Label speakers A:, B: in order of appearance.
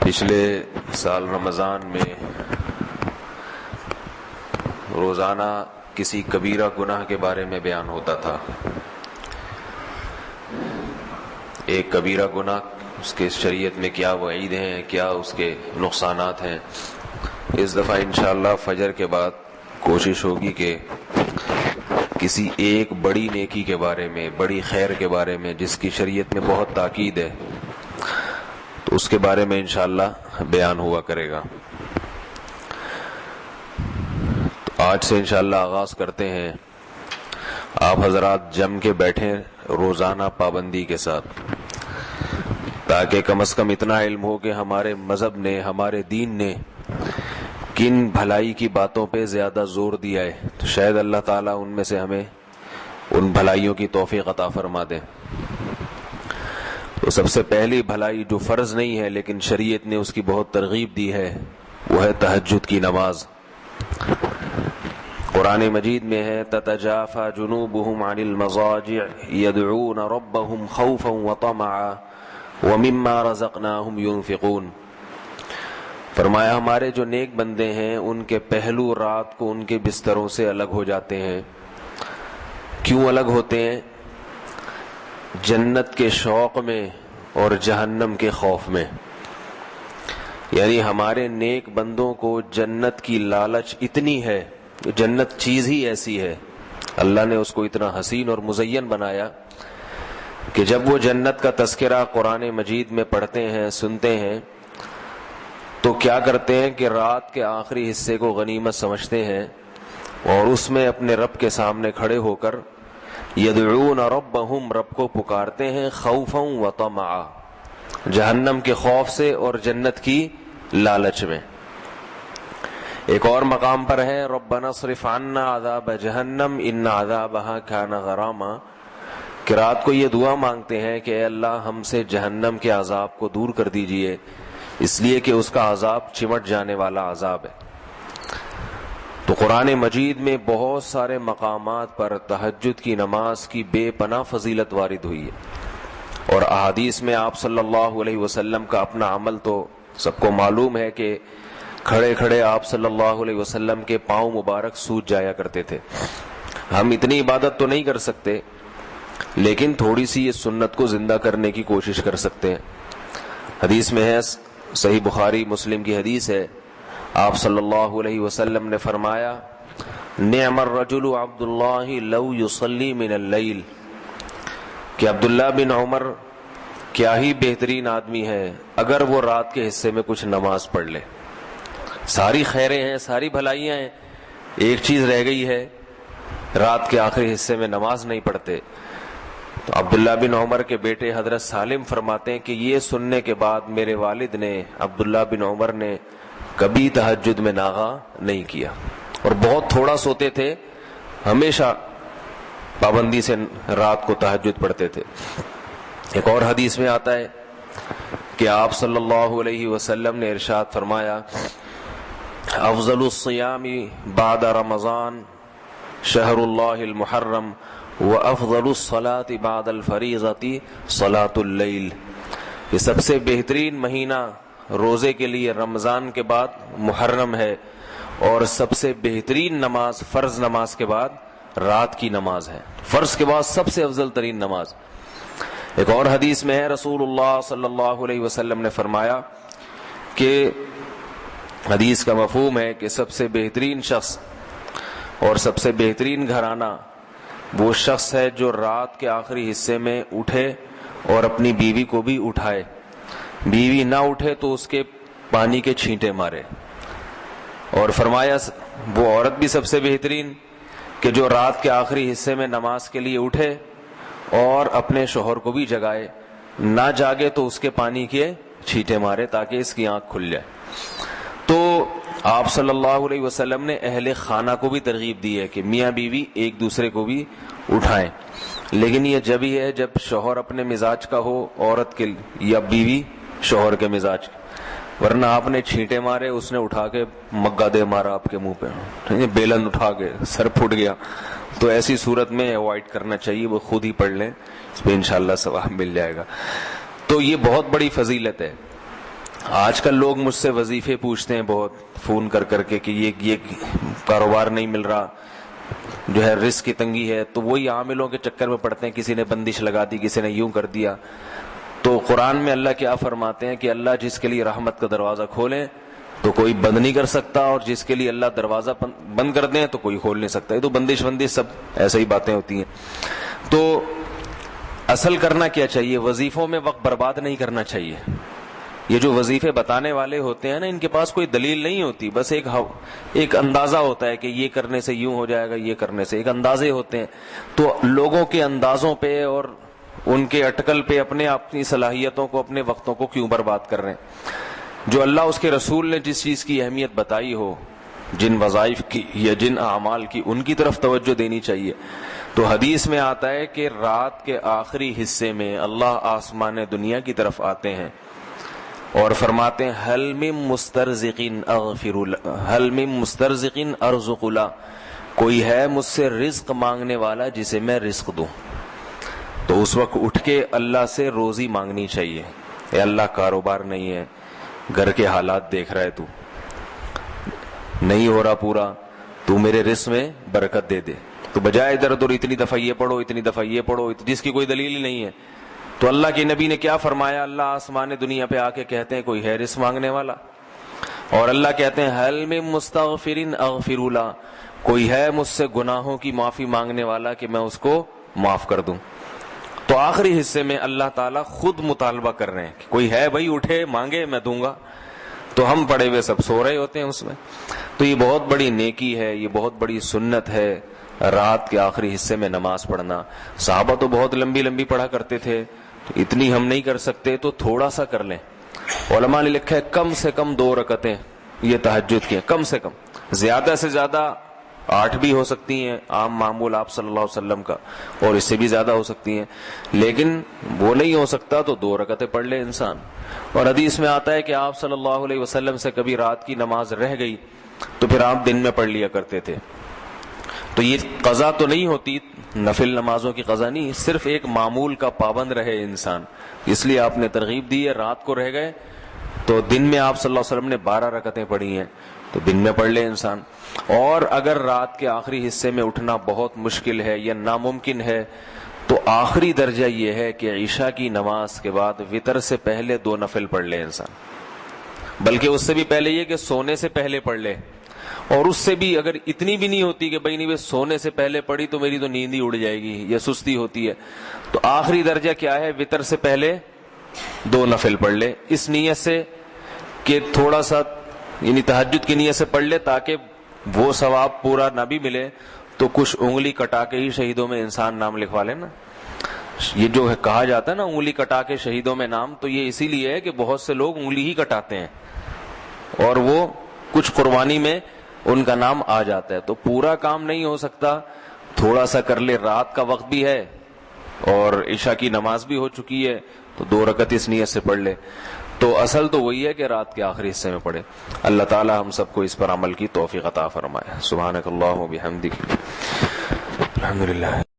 A: پچھلے سال رمضان میں روزانہ کسی کبیرہ گناہ کے بارے میں بیان ہوتا تھا. ایک کبیرہ گناہ، اس کے شریعت میں کیا وعید ہیں، کیا اس کے نقصانات ہیں. اس دفعہ انشاءاللہ فجر کے بعد کوشش ہوگی کہ کسی ایک بڑی نیکی کے بارے میں، بڑی خیر کے بارے میں جس کی شریعت میں بہت تاکید ہے، تو اس کے بارے میں انشاءاللہ بیان ہوا کرے گا. تو آج سے انشاءاللہ آغاز کرتے ہیں. آپ حضرات جم کے بیٹھیں روزانہ پابندی کے ساتھ، تاکہ کم از کم اتنا علم ہو کہ ہمارے مذہب نے، ہمارے دین نے کن بھلائی کی باتوں پہ زیادہ زور دیا ہے، تو شاید اللہ تعالیٰ ان میں سے ہمیں ان بھلائیوں کی توفیق عطا فرما دے. تو سب سے پہلی بھلائی جو فرض نہیں ہے لیکن شریعت نے اس کی بہت ترغیب دی ہے، وہ ہے تہجد کی نماز. قرآن مجید میں ہے تتجافى جنوبهم عن المضاجع يدعون ربهم خوفا وطمعا ومما رزقناهم ينفقون. فرمایا ہمارے جو نیک بندے ہیں ان کے پہلو رات کو ان کے بستروں سے الگ ہو جاتے ہیں. کیوں الگ ہوتے ہیں؟ جنت کے شوق میں اور جہنم کے خوف میں. یعنی ہمارے نیک بندوں کو جنت کی لالچ اتنی ہے، جنت چیز ہی ایسی ہے، اللہ نے اس کو اتنا حسین اور مزین بنایا کہ جب وہ جنت کا تذکرہ قرآن مجید میں پڑھتے ہیں، سنتے ہیں، تو کیا کرتے ہیں کہ رات کے آخری حصے کو غنیمت سمجھتے ہیں اور اس میں اپنے رب کے سامنے کھڑے ہو کر یدعون ربہم، رب کو پکارتے ہیں، خوفا و طمعا، جہنم کے خوف سے اور جنت کی لالچ میں. ایک اور مقام پر ہے ربنا اصرف عنا عذاب جہنم ان عذابها کان غراما، کہ رات کو یہ دعا مانگتے ہیں کہ اے اللہ ہم سے جہنم کے عذاب کو دور کر دیجئے، اس لیے کہ اس کا عذاب چمٹ جانے والا عذاب ہے. تو قرآن مجید میں بہت سارے مقامات پر تہجد کی نماز کی بے پناہ فضیلت وارد ہوئی ہے، اور احادیث میں آپ صلی اللہ علیہ وسلم کا اپنا عمل تو سب کو معلوم ہے کہ کھڑے کھڑے آپ صلی اللہ علیہ وسلم کے پاؤں مبارک سوج جایا کرتے تھے. ہم اتنی عبادت تو نہیں کر سکتے لیکن تھوڑی سی یہ سنت کو زندہ کرنے کی کوشش کر سکتے ہیں. حدیث میں ہے، صحیح بخاری مسلم کی حدیث ہے، آپ صلی اللہ علیہ وسلم نے فرمایا نعم الرجل عبد اللہ لو یصلی من اللیل، کہ عبداللہ بن عمر کیا ہی بہترین آدمی ہے اگر وہ رات کے حصے میں کچھ نماز پڑھ لے. ساری خیریں ہیں، ساری بھلائیاں ہیں، ایک چیز رہ گئی ہے، رات کے آخری حصے میں نماز نہیں پڑھتے. تو عبداللہ بن عمر کے بیٹے حضرت سالم فرماتے ہیں کہ یہ سننے کے بعد میرے والد نے، عبداللہ بن عمر نے کبھی تہجد میں ناغہ نہیں کیا، اور بہت تھوڑا سوتے تھے، ہمیشہ پابندی سے رات کو تہجد پڑھتے تھے. ایک اور حدیث میں آتا ہے کہ آپ صلی اللہ علیہ وسلم نے ارشاد فرمایا افضل الصیام بعد رمضان شہر اللہ المحرم وافضل الصلاة بعد الفریضة صلاة اللیل. یہ سب سے بہترین مہینہ روزے کے لیے رمضان کے بعد محرم ہے، اور سب سے بہترین نماز فرض نماز کے بعد رات کی نماز ہے. فرض کے بعد سب سے افضل ترین نماز. ایک اور حدیث میں ہے رسول اللہ صلی اللہ علیہ وسلم نے فرمایا کہ حدیث کا مفہوم ہے کہ سب سے بہترین شخص اور سب سے بہترین گھرانہ وہ شخص ہے جو رات کے آخری حصے میں اٹھے اور اپنی بیوی کو بھی اٹھائے، بیوی نہ اٹھے تو اس کے پانی کے چھینٹے مارے. اور فرمایا وہ عورت بھی سب سے بہترین کہ جو رات کے آخری حصے میں نماز کے لیے اٹھے اور اپنے شوہر کو بھی جگائے، نہ جاگے تو اس کے پانی کے چھینٹے مارے تاکہ اس کی آنکھ کھل جائے. تو آپ صلی اللہ علیہ وسلم نے اہل خانہ کو بھی ترغیب دی ہے کہ میاں بیوی ایک دوسرے کو بھی اٹھائیں، لیکن یہ جب ہی ہے جب شوہر اپنے مزاج کا ہو عورت کے، یا بیوی شوہر کے مزاج، ورنہ آپ نے چھینٹے مارے، اس نے اٹھا کے مگا دے مارا آپ کے منہ پہ، بیلن اٹھا کے سر پھٹ گیا، تو ایسی صورت میں اوائڈ کرنا چاہیے. وہ خود ہی پڑھ لیں، اس پہ انشاءاللہ ثواب مل جائے گا. تو یہ بہت بڑی فضیلت ہے. آج کل لوگ مجھ سے وظیفے پوچھتے ہیں بہت فون کر کر کے کہ یہ کاروبار نہیں مل رہا، جو ہے رزق کی تنگی ہے، تو وہی عاملوں کے چکر میں پڑتے ہیں، کسی نے بندش لگا دی، کسی نے یوں کر دیا. تو قرآن میں اللہ کیا فرماتے ہیں کہ اللہ جس کے لیے رحمت کا دروازہ کھولیں تو کوئی بند نہیں کر سکتا، اور جس کے لیے اللہ دروازہ بند کر دیں تو کوئی کھول نہیں سکتا. یہ تو بندش سب ایسا ہی باتیں ہوتی ہیں. تو اصل کرنا کیا چاہیے؟ وظیفوں میں وقت برباد نہیں کرنا چاہیے. یہ جو وظیفے بتانے والے ہوتے ہیں نا، ان کے پاس کوئی دلیل نہیں ہوتی، بس ایک اندازہ ہوتا ہے کہ یہ کرنے سے یوں ہو جائے گا، یہ کرنے سے، ایک اندازے ہوتے ہیں. تو لوگوں کے اندازوں پہ اور ان کے اٹکل پہ اپنی صلاحیتوں کو، اپنے وقتوں کو کیوں برباد کر رہے ہیں؟ جو اللہ اس کے رسول نے جس چیز کی اہمیت بتائی ہو، جن وظائف کی یا جن اعمال کی، ان کی طرف توجہ دینی چاہیے. تو حدیث میں آتا ہے کہ رات کے آخری حصے میں اللہ آسمان دنیا کی طرف آتے ہیں اور فرماتے ہیں هل من مسترزق ارزق له، کوئی ہے مجھ سے رزق مانگنے والا جسے میں رزق دوں. تو اس وقت اٹھ کے اللہ سے روزی مانگنی چاہیے. اے اللہ، کاروبار نہیں ہے، گھر کے حالات دیکھ رہا ہے، تو نہیں ہو رہا پورا، تو میرے رزق میں برکت دے دے. تو بجائے ادھر ادھر اتنی دفعہ یہ پڑھو، اتنی دفعہ یہ پڑھو، جس کی کوئی دلیل ہی نہیں ہے. تو اللہ کے نبی نے کیا فرمایا؟ اللہ آسمان دنیا پہ آ کے کہتے ہیں کوئی ہے رزق مانگنے والا، اور اللہ کہتے ہیں هل من مستغفر اغفر له، کوئی ہے مجھ سے گناہوں کی معافی مانگنے والا کہ میں اس کو معاف کر دوں. تو آخری حصے میں اللہ تعالیٰ خود مطالبہ کر رہے ہیں کہ کوئی ہے بھائی، اٹھے مانگے، میں دوں گا. تو ہم پڑے ہوئے سب سو رہے ہوتے ہیں اس میں. تو یہ بہت بڑی نیکی ہے، یہ بہت بڑی سنت ہے، رات کے آخری حصے میں نماز پڑھنا. صحابہ تو بہت لمبی لمبی پڑھا کرتے تھے، اتنی ہم نہیں کر سکتے تو تھوڑا سا کر لیں. علماء نے لکھا ہے کم سے کم 2 رکعتیں یہ تہجد کی ہیں، کم سے کم. زیادہ سے زیادہ 8 بھی ہو سکتی ہیں، عام معمول آپ صلی اللہ علیہ وسلم کا، اور اس سے بھی زیادہ ہو سکتی ہیں. لیکن وہ نہیں ہو سکتا تو 2 رکعتیں پڑھ لے انسان. اور حدیث میں آتا ہے کہ آپ صلی اللہ علیہ وسلم سے کبھی رات کی نماز رہ گئی تو پھر آپ دن میں پڑھ لیا کرتے تھے. تو یہ قضا تو نہیں ہوتی، نفل نمازوں کی قضا نہیں، صرف ایک معمول کا پابند رہے انسان. اس لیے آپ نے ترغیب دی ہے. رات کو رہ گئے تو دن میں آپ صلی اللہ علیہ وسلم نے 12 رکعتیں پڑھی ہیں، تو دن میں پڑھ لے انسان. اور اگر رات کے آخری حصے میں اٹھنا بہت مشکل ہے یا ناممکن ہے تو آخری درجہ یہ ہے کہ عشاء کی نماز کے بعد وتر سے پہلے 2 نفل پڑھ لے انسان. بلکہ اس سے بھی پہلے یہ کہ سونے سے پہلے پڑھ لے. اور اس سے بھی اگر اتنی بھی نہیں ہوتی کہ بھائی نہیں سونے سے پہلے پڑھی تو میری تو نیند ہی اڑ جائے گی یا سستی ہوتی ہے، تو آخری درجہ کیا ہے؟ وتر سے پہلے 2 نفل پڑھ لے، اس نیت سے کہ تھوڑا سا، یعنی تہجد کی نیت سے پڑھ لے تاکہ وہ ثواب پورا نہ بھی ملے تو کچھ انگلی کٹا کے ہی شہیدوں میں انسان نام لکھوا لے نا. یہ جو ہے کہا جاتا ہے نا انگلی کٹا کے شہیدوں میں نام، تو یہ اسی لیے ہے کہ بہت سے لوگ انگلی ہی کٹاتے ہیں اور وہ کچھ قربانی میں ان کا نام آ جاتا ہے. تو پورا کام نہیں ہو سکتا، تھوڑا سا کر لے. رات کا وقت بھی ہے اور عشاء کی نماز بھی ہو چکی ہے تو 2 رکعت اس نیت سے پڑھ لے. تو اصل تو وہی ہے کہ رات کے آخری حصے میں پڑھے. اللہ تعالی ہم سب کو اس پر عمل کی توفیق عطا فرمائے. سبحانک اللہم و بحمدک، الحمدللہ.